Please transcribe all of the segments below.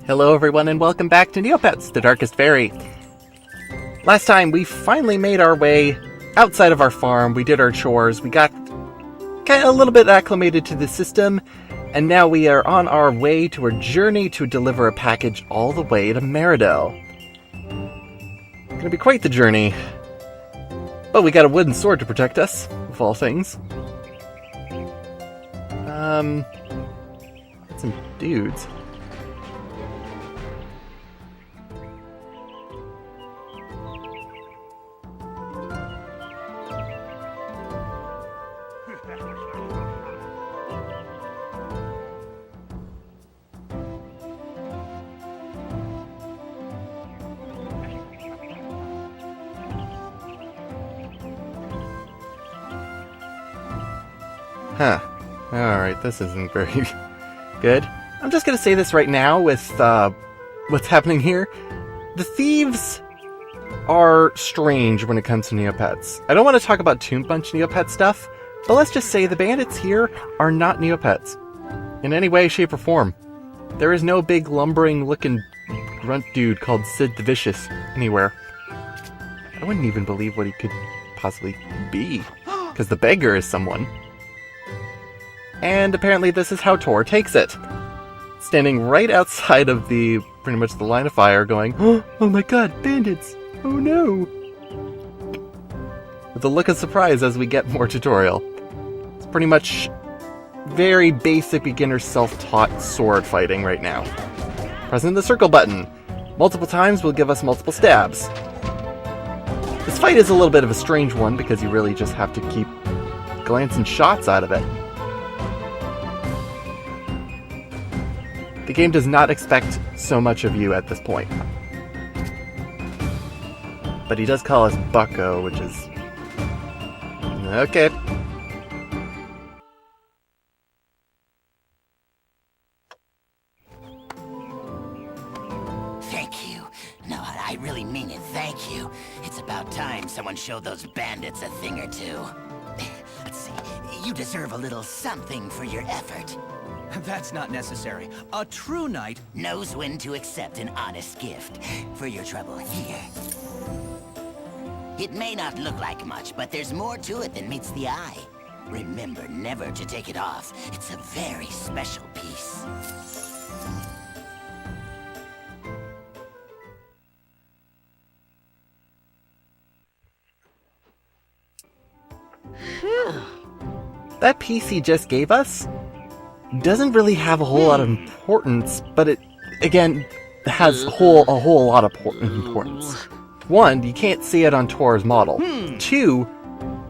Hello everyone and welcome back to Neopets, the Darkest Faerie. Last time we finally made our way outside of our farm, we did our chores, we got kind of a little bit acclimated to the system, and now we are on our way to a journey to deliver a package all the way to Meridel. Gonna be quite the journey. But we got a wooden sword to protect us, of all things. Some dudes. Huh. Alright, this isn't very good. I'm just gonna say this right now with what's happening here. The thieves are strange when it comes to Neopets. I don't want to talk about Toon Punch Neopet stuff, but let's just say the bandits here are not Neopets. In any way, shape, or form. There is no big lumbering-looking grunt dude called Sid the Vicious anywhere. I wouldn't even believe what he could possibly be, because the beggar is someone. And apparently this is how Tor takes it. Standing right outside of pretty much the line of fire going, "Oh my god, bandits! Oh no!" With a look of surprise as we get more tutorial. It's pretty much very basic beginner self-taught sword fighting right now. Pressing the circle button multiple times will give us multiple stabs. This fight is a little bit of a strange one because you really just have to keep glancing shots out of it. The game does not expect so much of you at this point. But he does call us Bucko, which is... okay. Thank you. No, I really mean it, thank you. It's about time someone showed those bandits a thing or two. Let's see, you deserve a little something for your effort. That's not necessary. A true knight knows when to accept an honest gift for your trouble here. It may not look like much, but there's more to it than meets the eye. Remember never to take it off. It's a very special piece. That piece he just gave us doesn't really have a whole lot of importance, but it, again, has a whole lot of importance. One, you can't see it on Tor's model. Two,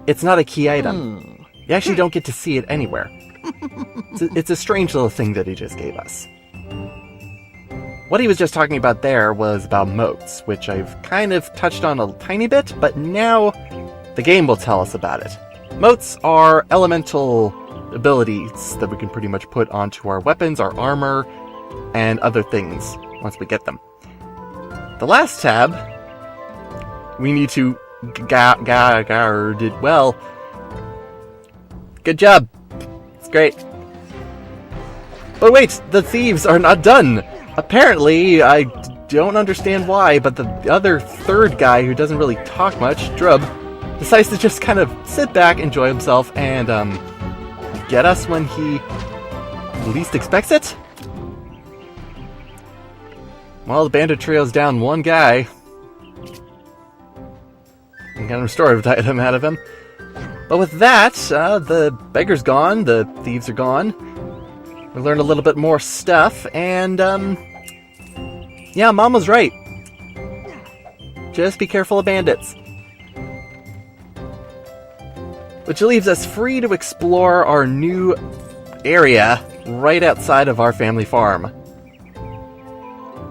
it's not a key item. You actually don't get to see it anywhere. It's a strange little thing that he just gave us. What he was just talking about there was about motes, which I've kind of touched on a tiny bit, but now the game will tell us about it. Motes are elemental abilities that we can pretty much put onto our weapons, our armor, and other things once we get them. The last tab, we need to guard it well. Good job. It's great. But wait, the thieves are not done. Apparently, I don't understand why, but the other third guy who doesn't really talk much, Drub, decides to just kind of sit back, enjoy himself, and get us when he least expects it? Well, the bandit trio's down one guy. We got a restorative item out of him. But with that, the beggar's gone, the thieves are gone. We learned a little bit more stuff, and, yeah, Mom was right. Just be careful of bandits. Which leaves us free to explore our new area right outside of our family farm.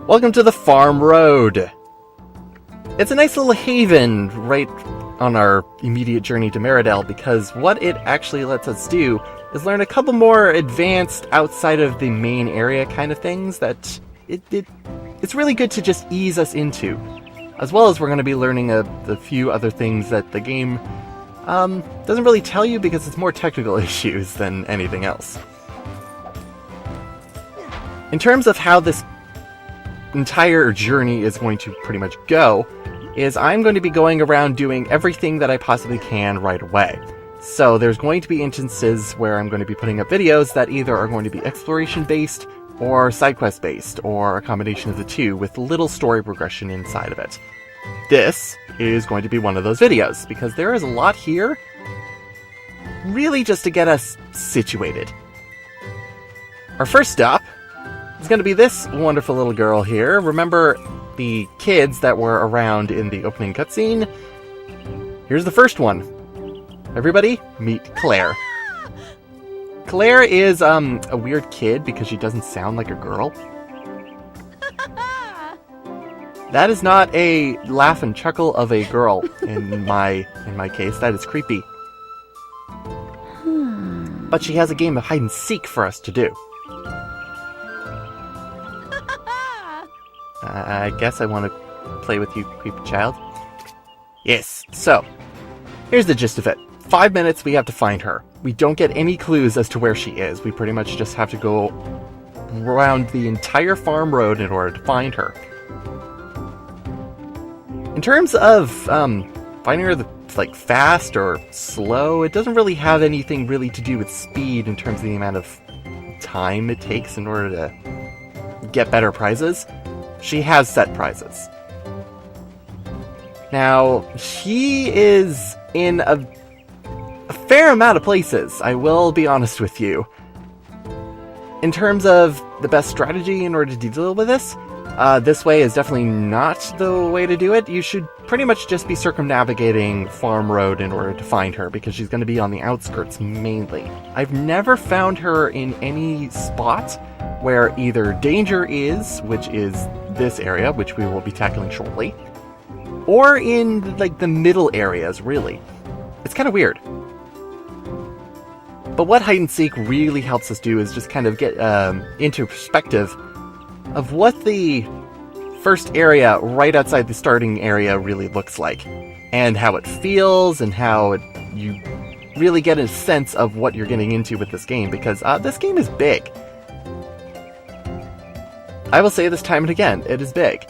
Welcome to the Farm Road. It's a nice little haven right on our immediate journey to Meridel, because what it actually lets us do is learn a couple more advanced outside of the main area kind of things that it's really good to just ease us into. As well as we're going to be learning a few other things that the game doesn't really tell you because it's more technical issues than anything else. In terms of how this entire journey is going to pretty much go is I'm going to be going around doing everything that I possibly can right away. So there's going to be instances where I'm going to be putting up videos that either are going to be exploration-based or side quest-based, or a combination of the two with little story progression inside of it. This is going to be one of those videos, because there is a lot here, really just to get us situated. Our first stop is going to be this wonderful little girl here. Remember the kids that were around in the opening cutscene? Here's the first one. Everybody, meet Claire. Claire is a weird kid because she doesn't sound like a girl. That is not a laugh and chuckle of a girl in my case. That is creepy. But she has a game of hide and seek for us to do. I guess I want to play with you, creepy child. Yes, so here's the gist of it. 5 minutes, we have to find her. We don't get any clues as to where she is. We pretty much just have to go around the entire farm road in order to find her. In terms of finding her like fast or slow, it doesn't really have anything really to do with speed in terms of the amount of time it takes in order to get better prizes. She has set prizes. Now, she is in a fair amount of places, I will be honest with you. In terms of the best strategy in order to deal with this way is definitely not the way to do it. You should pretty much just be circumnavigating Farm Road in order to find her, because she's going to be on the outskirts mainly. I've never found her in any spot where either danger is, which is this area, which we will be tackling shortly, or in like the middle areas, really. It's kind of weird. But what hide and seek really helps us do is just kind of get into perspective of what the first area right outside the starting area really looks like, and how it feels, and how you really get a sense of what you're getting into with this game, because this game is big. I will say this time and again, it is big.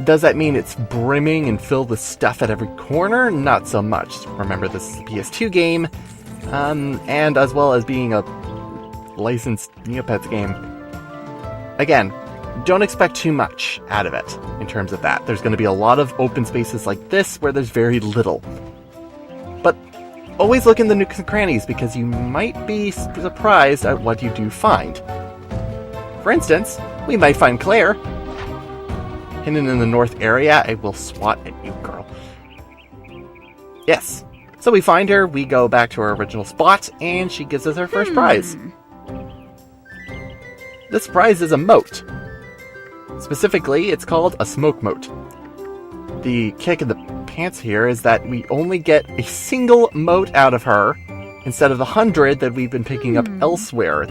Does that mean it's brimming and filled with stuff at every corner? Not so much. Remember, this is a PS2 game, and as well as being a licensed Neopets game. Again, don't expect too much out of it in terms of that. There's going to be a lot of open spaces like this where there's very little. But always look in the nooks and crannies, because you might be surprised at what you do find. For instance, we might find Claire hidden in the north area. I will swat at you, girl. Yes. So we find her, we go back to our original spot, and she gives us our first prize. This prize is a mote. Specifically, it's called a smoke mote. The kick in the pants here is that we only get a single mote out of her instead of the 100 that we've been picking up elsewhere.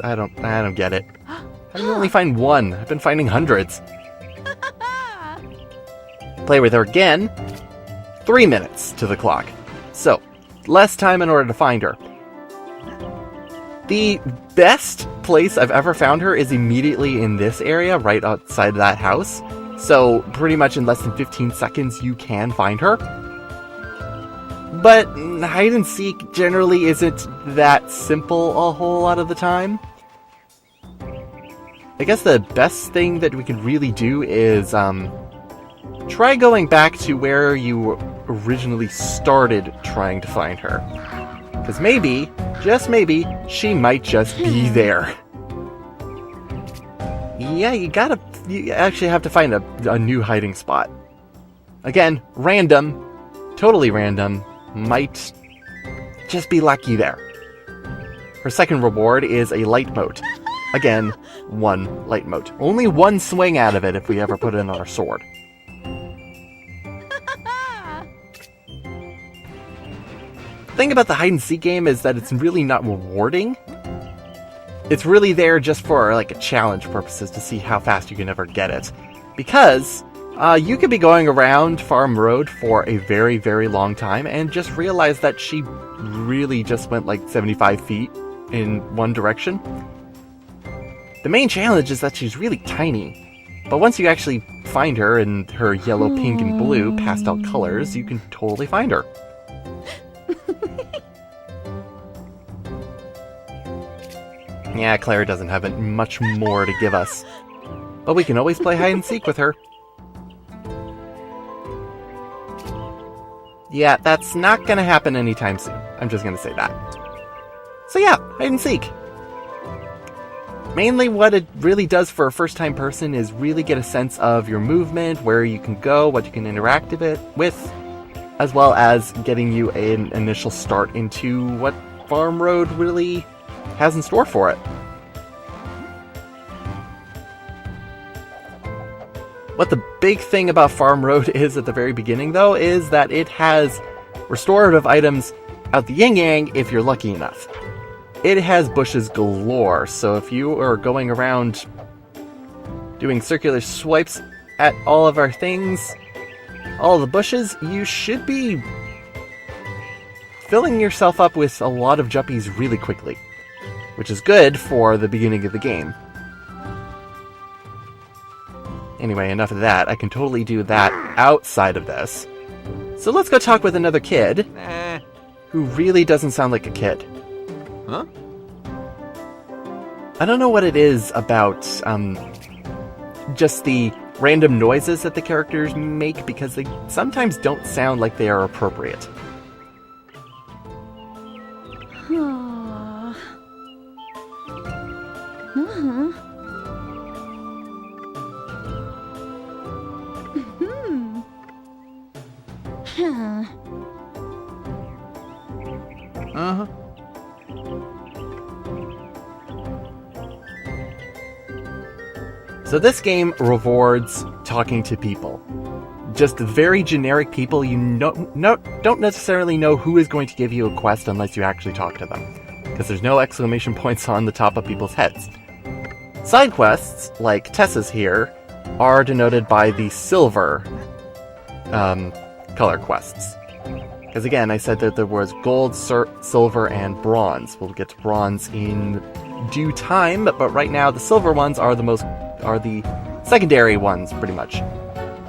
I don't get it. How do you only find one? I've been finding hundreds. Play with her again. 3 minutes to the clock. So, less time in order to find her. The best place I've ever found her is immediately in this area, right outside that house. So, pretty much in less than 15 seconds, you can find her. But hide and seek generally isn't that simple a whole lot of the time. I guess the best thing that we can really do is try going back to where you originally started trying to find her. Because maybe, just maybe, she might just be there. Yeah, you actually have to find a new hiding spot. Again, random, totally random, might just be lucky there. Her second reward is a light mote. Again, one light mote. Only one swing out of it if we ever put it in our sword. The thing about the hide and seek game is that it's really not rewarding. It's really there just for like a challenge purposes to see how fast you can ever get it. Because you could be going around Farm Road for a very, very long time and just realize that she really just went like 75 feet in one direction. The main challenge is that she's really tiny. But once you actually find her in her yellow, pink, and blue pastel colors, you can totally find her. Yeah, Claire doesn't have much more to give us. But we can always play hide and seek with her. Yeah, that's not gonna happen anytime soon. I'm just gonna say that. So yeah, hide and seek. Mainly what it really does for a first-time person is really get a sense of your movement, where you can go, what you can interact with, as well as getting you an initial start into what Farm Road really has in store for it. What the big thing about Farm Road is at the very beginning, though, is that it has restorative items out the yin-yang if you're lucky enough. It has bushes galore, so if you are going around doing circular swipes at all of our things, all the bushes, you should be filling yourself up with a lot of juppies really quickly, which is good for the beginning of the game. Anyway, enough of that. I can totally do that outside of this. So let's go talk with another kid who really doesn't sound like a kid. Huh? I don't know what it is about just the random noises that the characters make, because they sometimes don't sound like they are appropriate. Uh-huh. So this game rewards talking to people. Just very generic people. You don't necessarily know who is going to give you a quest unless you actually talk to them, because there's no exclamation points on the top of people's heads. Side quests, like Tessa's here, are denoted by the silver color quests. Because again, I said that there was gold, silver, and bronze. We'll get to bronze in due time, but right now the silver ones are the secondary ones, pretty much.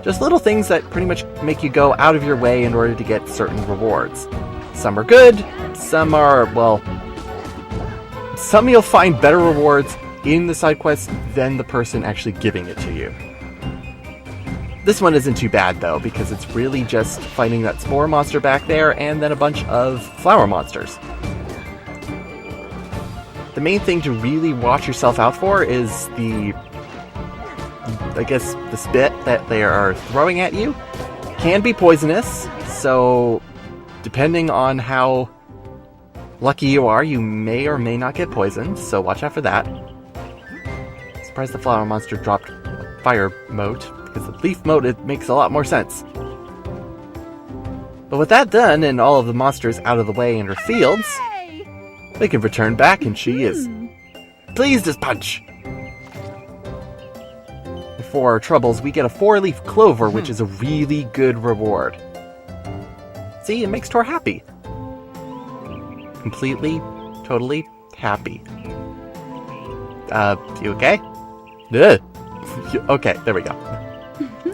Just little things that pretty much make you go out of your way in order to get certain rewards. Some are good, some are, well, some you'll find better rewards in the side quest than the person actually giving it to you. This one isn't too bad, though, because it's really just fighting that spore monster back there and then a bunch of flower monsters. The main thing to really watch yourself out for is the spit that they are throwing at you. Can be poisonous, so depending on how lucky you are, you may or may not get poisoned, so watch out for that. Surprised the flower monster dropped fire mote, because the leaf mote, it makes a lot more sense. But with that done and all of the monsters out of the way in her fields, we can return back and she is pleased as punch. For our troubles, we get a 4-leaf clover, which is a really good reward. See, it makes Tor happy. Completely, totally happy. You okay? Ugh. Okay, there we go.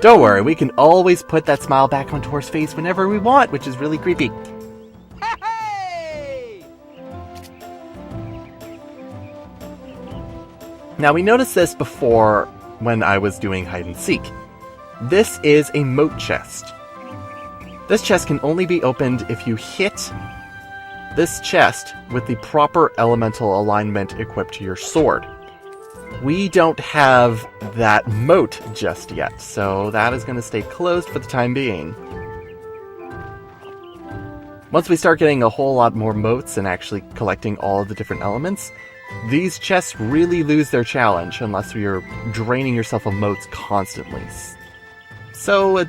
Don't worry, we can always put that smile back on Tor's face whenever we want, which is really creepy. Hey! Now, we noticed this before when I was doing hide and seek. This is a Moute Chest. This chest can only be opened if you hit this chest with the proper elemental alignment equipped to your sword. We don't have that moat just yet, so that is going to stay closed for the time being. Once we start getting a whole lot more moats and actually collecting all of the different elements, these chests really lose their challenge unless you're draining yourself of moats constantly. So,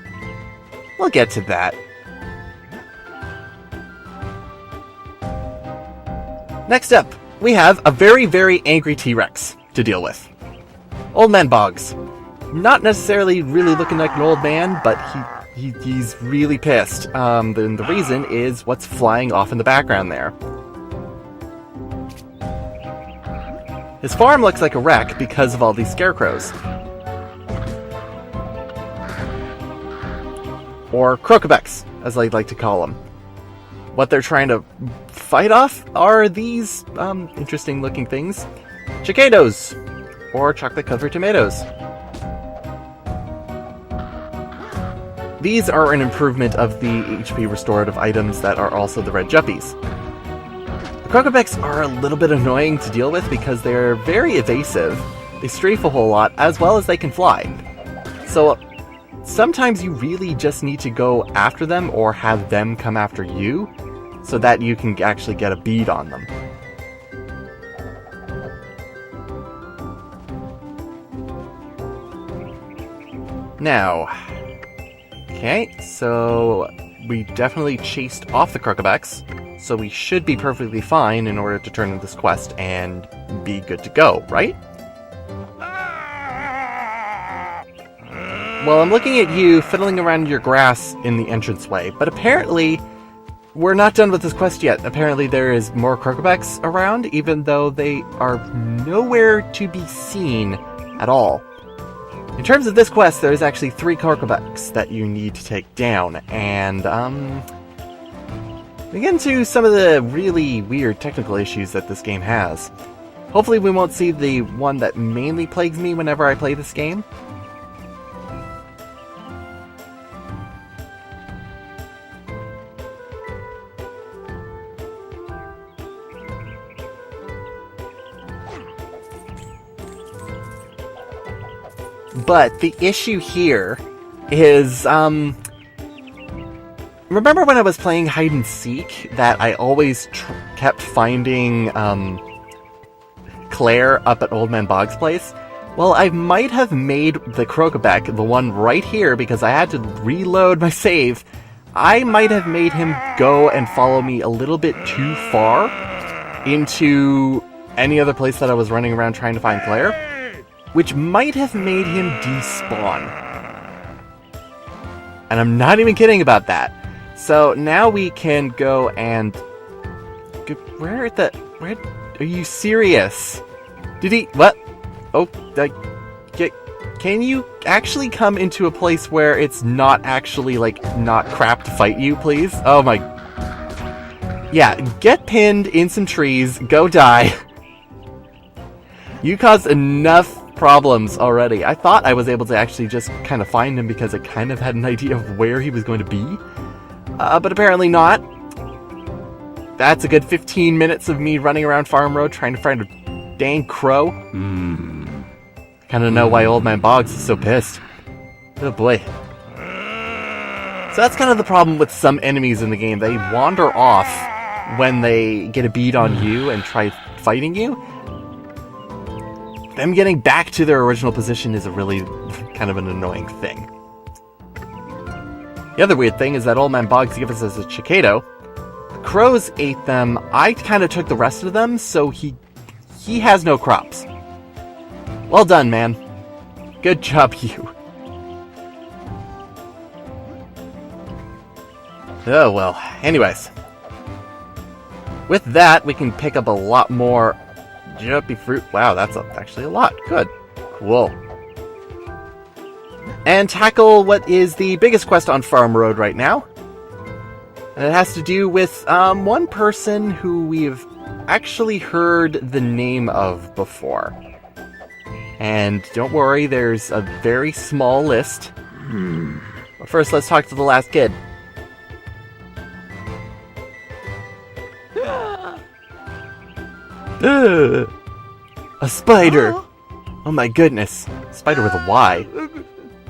we'll get to that. Next up, we have a very, very angry T-Rex to deal with. Old Man Boggs. Not necessarily really looking like an old man, but he's really pissed. The reason is what's flying off in the background there. His farm looks like a wreck because of all these scarecrows. or Crocobecs, as I'd like to call them. What they're trying to fight off are these interesting looking things. Cicados, or chocolate-covered tomatoes. These are an improvement of the HP restorative items that are also the red juppies. The Crocobecs are a little bit annoying to deal with because they're very evasive, they strafe a whole lot, as well as they can fly. So sometimes you really just need to go after them or have them come after you so that you can actually get a bead on them. Now, okay, so we definitely chased off the Crocobecs, so we should be perfectly fine in order to turn in this quest and be good to go, right? Well, I'm looking at you fiddling around in your grass in the entranceway, but apparently we're not done with this quest yet. Apparently there is more Crocobecs around, even though they are nowhere to be seen at all. In terms of this quest, there's actually 3 Crocobecs that you need to take down, and we get into some of the really weird technical issues that this game has. Hopefully we won't see the one that mainly plagues me whenever I play this game. But the issue here is, remember when I was playing hide and seek that I always kept finding Claire up at Old Man Bog's place? Well, I might have made the Crocobec, the one right here, because I had to reload my save. I might have made him go and follow me a little bit too far into any other place that I was running around trying to find Claire, which might have made him despawn. And I'm not even kidding about that. So now we can go and... Where are you serious? Did he... What? Oh, can you actually come into a place where it's not actually, like, not crap to fight you, please? Oh my... Yeah, get pinned in some trees, go die. You caused enough problems already. I thought I was able to actually just kind of find him because I kind of had an idea of where he was going to be. But apparently not. That's a good 15 minutes of me running around Farm Road trying to find a dang crow. Kind of know why Old Man Boggs is so pissed. Oh boy. So that's kind of the problem with some enemies in the game. They wander off when they get a bead on you and try fighting you. Them getting back to their original position is a really kind of an annoying thing. The other weird thing is that Old Man Boggs gave us as a Cicado. The crows ate them. I kind of took the rest of them, so he has no crops. Well done, man. Good job, you. Oh, well. Anyways. With that, we can pick up a lot more jumpy fruit. Wow, that's actually a lot. Good. Cool. And tackle what is the biggest quest on Farm Road right now. And it has to do with one person who we've actually heard the name of before. And don't worry, there's a very small list. But first, let's talk to the last kid. A spider! Oh my goodness. Spider with a Y.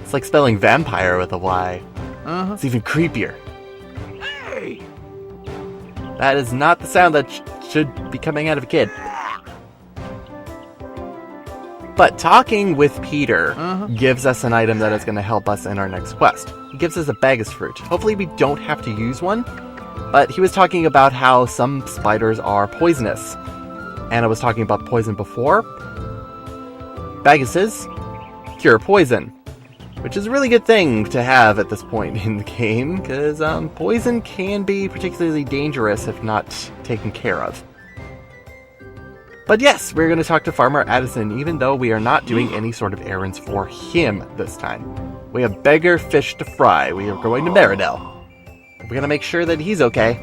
It's like spelling vampire with a Y. It's even creepier. That is not the sound that should be coming out of a kid. But talking with Peter gives us an item that is going to help us in our next quest. He gives us a Bagus fruit. Hopefully we don't have to use one. But he was talking about how some spiders are poisonous. And I was talking about poison before. Baguses cure poison, which is a really good thing to have at this point in the game, because poison can be particularly dangerous if not taken care of. But yes, we're going to talk to Farmer Addison, even though we are not doing any sort of errands for him this time. We have bigger fish to fry. We are going to Meridel. We're going to make sure that he's okay.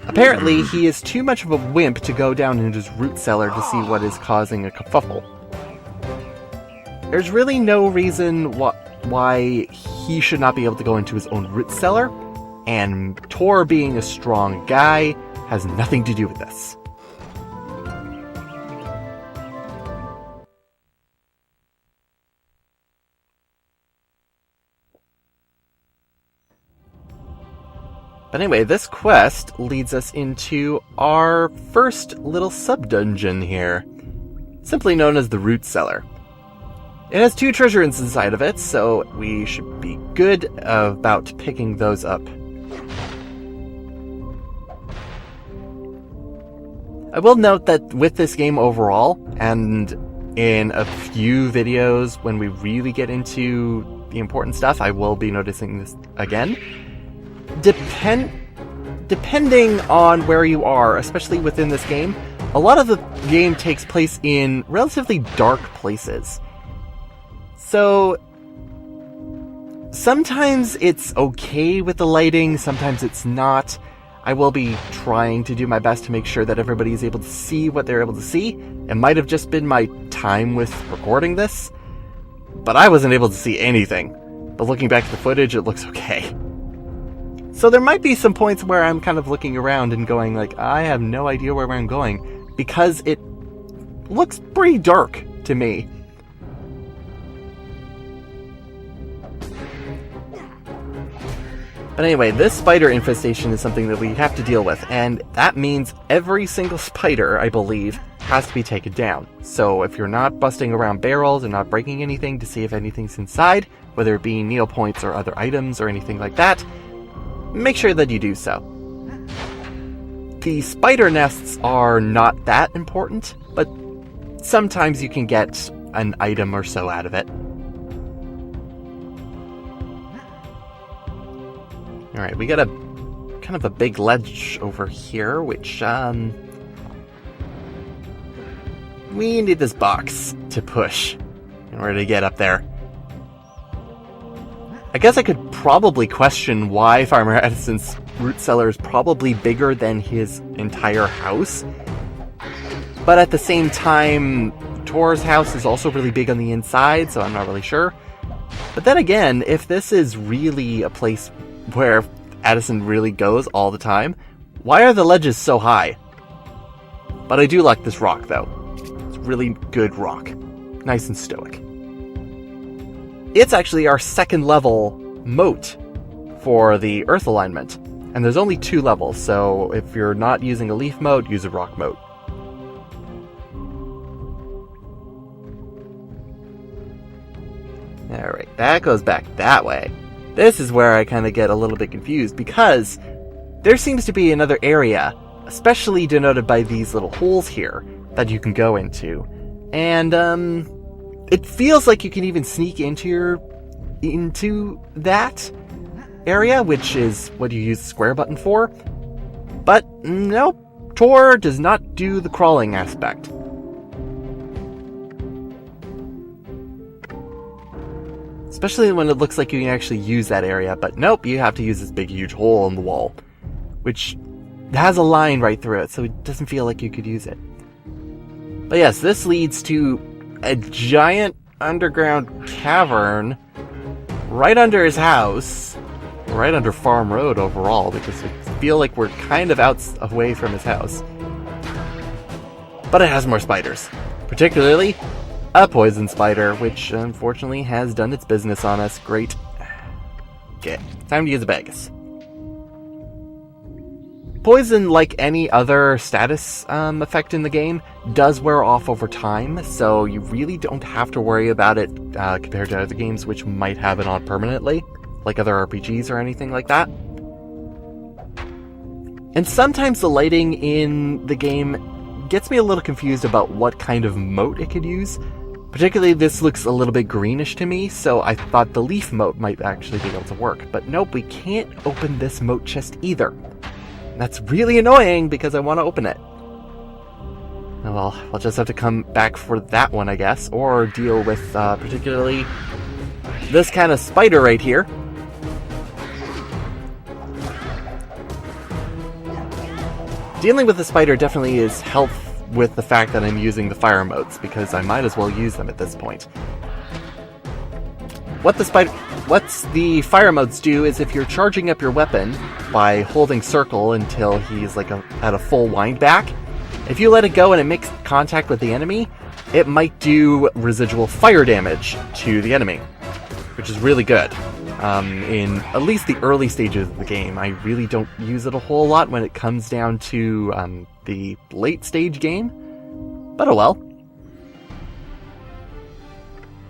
Apparently, he is too much of a wimp to go down into his root cellar to see what is causing a kerfuffle. There's really no reason why he should not be able to go into his own root cellar, and Tor being a strong guy has nothing to do with this. But anyway, this quest leads us into our first little sub-dungeon here, simply known as the Root Cellar. It has 2 treasure rooms inside of it, so we should be good about picking those up. I will note that with this game overall, and in a few videos when we really get into the important stuff, I will be noticing this again. Depending on where you are, especially within this game, a lot of the game takes place in relatively dark places. So, sometimes it's okay with the lighting, sometimes it's not. I will be trying to do my best to make sure that everybody is able to see what they're able to see. It might have just been my time with recording this, but I wasn't able to see anything. But looking back at the footage, it looks okay. So there might be some points where I'm kind of looking around and going like, I have no idea where I'm going, because it looks pretty dark to me. But anyway, this spider infestation is something that we have to deal with, and that means every single spider, I believe, has to be taken down. So if you're not busting around barrels and not breaking anything to see if anything's inside, whether it be Neopoints or other items or anything like that, make sure that you do so. The spider nests are not that important, but sometimes you can get an item or so out of it. Alright, we got a kind of a big ledge over here, which, we need this box to push in order to get up there. I guess I could probably question why Farmer Edison's root cellar is probably bigger than his entire house. But at the same time, Tor's house is also really big on the inside, so I'm not really sure. But then again, if this is really a place where Addison really goes all the time, why are the ledges so high? But I do like this rock, though. It's really good rock. Nice and stoic. It's actually our second level moat for the earth alignment. And there's only 2 levels, so if you're not using a leaf moat, use a rock moat. Alright, that goes back that way. This is where I kind of get a little bit confused, because there seems to be another area, especially denoted by these little holes here, that you can go into. And, it feels like you can even sneak into that area, which is what you use the square button for. But, nope, Tor does not do the crawling aspect. Especially when it looks like you can actually use that area, but nope, you have to use this big huge hole in the wall, which has a line right through it, so it doesn't feel like you could use it. But yes, this leads to a giant underground cavern right under his house, right under Farm Road overall, because I feel like we're kind of out away from his house. But it has more spiders, particularly a poison spider, which unfortunately has done its business on us. Great. Okay, time to use a Bagus. Poison, like any other status effect in the game, does wear off over time, so you really don't have to worry about it compared to other games which might have it on permanently, like other RPGs or anything like that. And sometimes the lighting in the game gets me a little confused about what kind of moat it could use. Particularly, this looks a little bit greenish to me, so I thought the leaf moat might actually be able to work. But nope, we can't open this Moute Chest either. And that's really annoying, because I want to open it. Oh well, I'll just have to come back for that one, I guess, or deal with particularly this kind of spider right here. Dealing with the spider definitely is help with the fact that I'm using the fire motes, because I might as well use them at this point. What the fire motes do is if you're charging up your weapon by holding circle until he's like at a full wind back, if you let it go and it makes contact with the enemy, it might do residual fire damage to the enemy, which is really good. In at least the early stages of the game, I really don't use it a whole lot when it comes down to the late stage game, but oh well.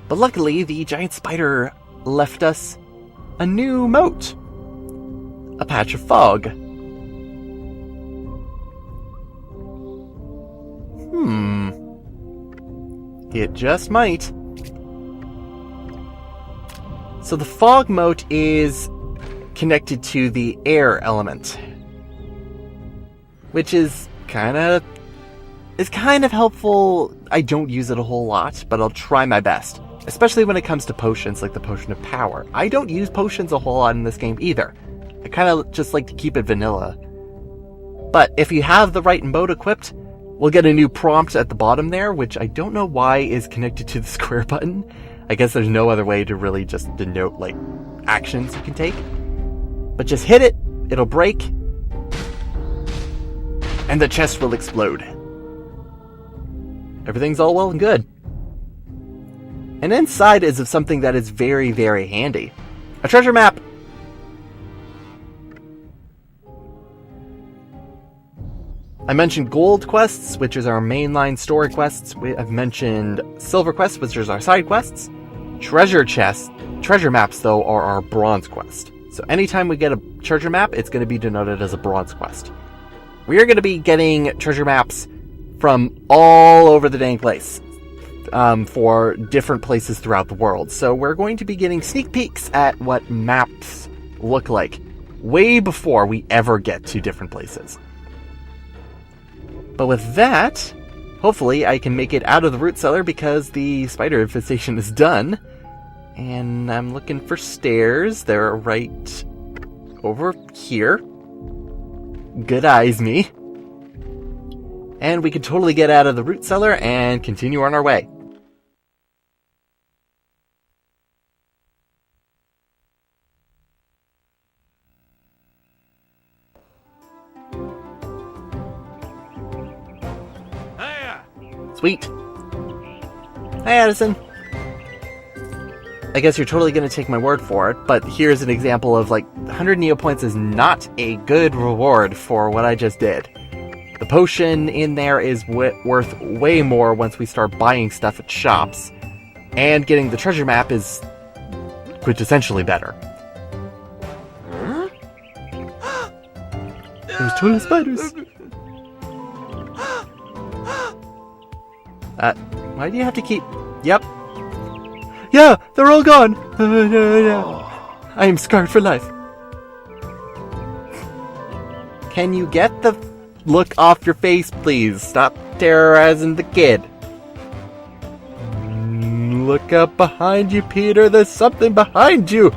But luckily, the giant spider left us a new moat. A patch of fog. It just might. So the fog moat is connected to the air element, which is kind of helpful. I don't use it a whole lot, but I'll try my best, especially when it comes to potions like the Potion of Power. I don't use potions a whole lot in this game either. I kind of just like to keep it vanilla. But if you have the right moat equipped, we'll get a new prompt at the bottom there, which I don't know why is connected to the square button. I guess there's no other way to really just denote, like, actions you can take. But just hit it, it'll break, and the chest will explode. Everything's all well and good. And inside is of something that is very, very handy. A treasure map! I mentioned gold quests, which is our mainline story quests. I've mentioned silver quests, which is our side quests. Treasure maps, though, are our bronze quest. So anytime we get a treasure map, it's going to be denoted as a bronze quest. We are going to be getting treasure maps from all over the dang place, for different places throughout the world. So we're going to be getting sneak peeks at what maps look like way before we ever get to different places. But with that, hopefully I can make it out of the Root Cellar because the spider infestation is done. And I'm looking for stairs. They're right over here. Good eyes, me. And we can totally get out of the Root Cellar and continue on our way. Sweet. Hi, Addison. I guess you're totally going to take my word for it, but here's an example of, 100 Neopets is not a good reward for what I just did. The potion in there is worth way more once we start buying stuff at shops, and getting the treasure map is quintessentially better. There's totally spiders. Why do you have to keep... Yep. Yeah, they're all gone. I am scarred for life. Can you get the look off your face, please? Stop terrorizing the kid. Look up behind you, Peter. There's something behind you.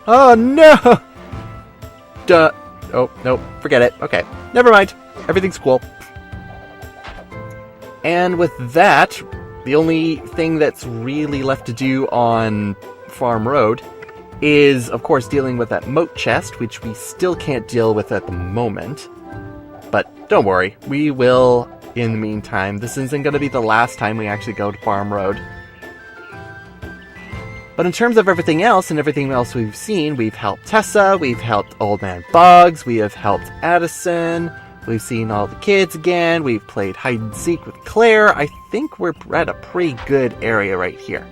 Oh, no. Duh. Oh, no. Forget it. Okay. Never mind. Everything's cool. And with that, the only thing that's really left to do on Farm Road is, of course, dealing with that Moute Chest, which we still can't deal with at the moment. But don't worry, we will in the meantime. This isn't going to be the last time we actually go to Farm Road. But in terms of everything else and everything else we've seen, we've helped Tessa, we've helped Old Man Bugs, we have helped Addison, we've seen all the kids again, we've played hide and seek with Claire. I think we're at a pretty good area right here.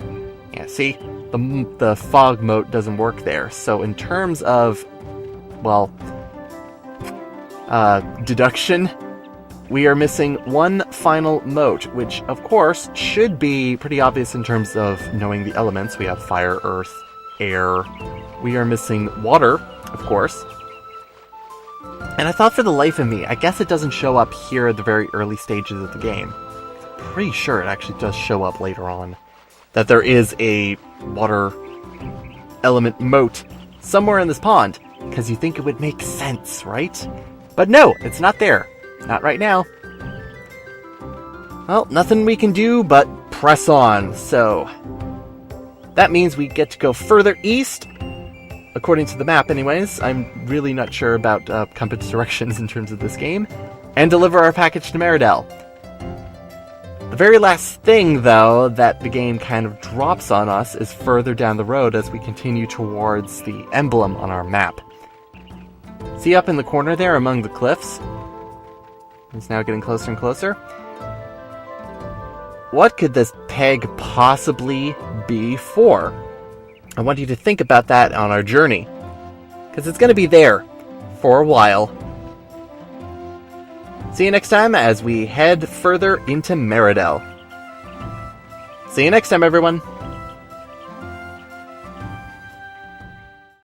Yeah, see? The fog moat doesn't work there. So in terms of, well, deduction, we are missing one final moat, which of course should be pretty obvious in terms of knowing the elements. We have fire, earth, air. We are missing water, of course. And I thought for the life of me, I guess it doesn't show up here at the very early stages of the game. I'm pretty sure it actually does show up later on, that there is a water element moat somewhere in this pond, because you think it would make sense, right? But no, it's not there. Not right now. Well, nothing we can do but press on, so that means we get to go further east, according to the map anyways. I'm really not sure about compass directions in terms of this game, and deliver our package to Meridel. The very last thing, though, that the game kind of drops on us is further down the road as we continue towards the emblem on our map. See up in the corner there among the cliffs? It's now getting closer and closer. What could this peg possibly be for? I want you to think about that on our journey, because it's going to be there for a while. See you next time as we head further into Meridel. See you next time, everyone.